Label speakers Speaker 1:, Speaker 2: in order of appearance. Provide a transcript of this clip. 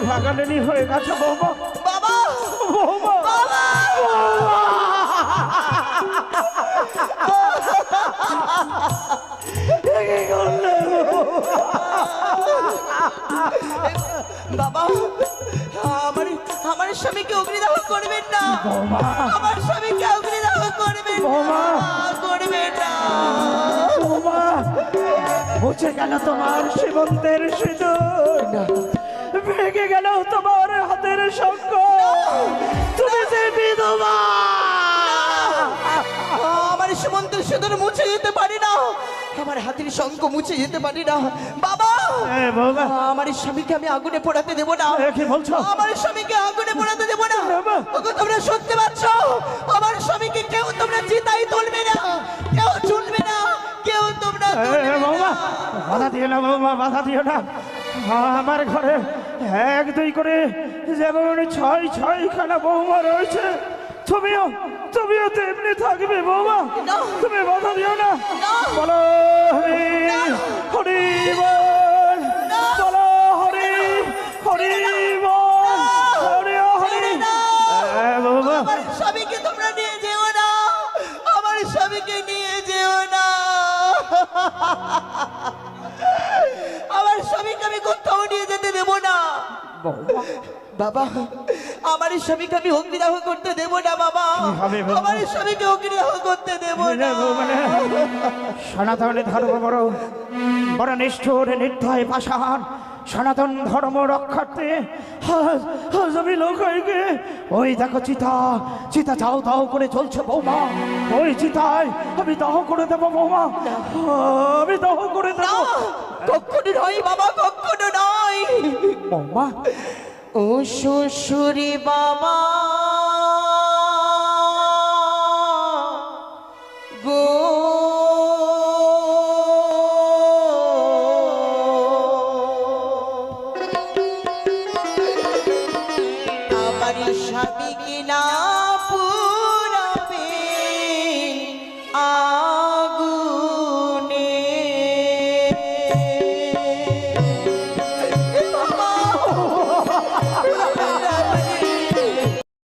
Speaker 1: ভাগালেনি হয়ে গেছে বৌমা।
Speaker 2: বাবা
Speaker 1: বৌমা
Speaker 2: বাবা বাবা আমার আমার স্বামীকে অগ্নিদাহ করবেন না। আমার স্বামীকে অগ্নিদাহ করবেন না, করবেন না।
Speaker 1: মুছে গেল তোমার সীমন্তের সিঁদুর, ভেঙে গেল তোমার হাতের শঙ্খ, তুমি যে বিধবা।
Speaker 2: আমার সীমন্তের সিঁদুর মুছে যেতে পারি না, আমার হাতের শঙ্খ মুছে যেতে পারি না। বাবা আমার স্বামীকে আমি আগুনে পোড়াতে দেবো না।
Speaker 1: কি বলছো?
Speaker 2: আমার স্বামীকে আগুনে পোড়াতে দেবো না। ওগো তোমরা শুনতে পাচ্ছ? আমার স্বামীকে কেউ তোমরা চিতায় তুলবে না, কেউ চলবে না, কেউ তোমরা
Speaker 1: বৌমা বাধা দিও না, বৌমা বাধা দিও না। আমার ঘরে এক দুই করে যেমন ছয় ছয়খানা বৌমা রয়েছে, তুমিও তুমিও তেমনি থাকবে বৌমা। তুমি বাধা দিও না। বলো হরি হরি বল, বলো হরি হরি বল, হরি হরি। বৌমা
Speaker 2: আমার স্বামীকে তোমরা নিয়ে যেও না, আমার স্বামীকে নিয়ে যেও না। আমার স্বামীকে আমি কোথাও নিয়ে যেতে দেব না। বাবা আমার স্বামীকে আমি অগ্নিদাহ করতে দেব না। বাবা আমার স্বামীকে অগ্নিদাহ করতে দেব না।
Speaker 1: সনাতন ধর্ম বড় বড় নিষ্ঠুর নির্দয় পাষাণ। সনাতন ধর্ম রক্ষার্থে আমি লোকাইকে ওই দেখো চিতা চিতা চাও দাও করে চলছে বৌমা। ওই চিতায় আমি দাহ করে দেবো বৌমা, আমি দাহ করে দেবো।
Speaker 2: কখনো নয় বাবা, কখনো নয়।
Speaker 1: বৌমা
Speaker 2: ও শ্বশুরি বাবা গো, আমার স্বামীকে না পুরাবে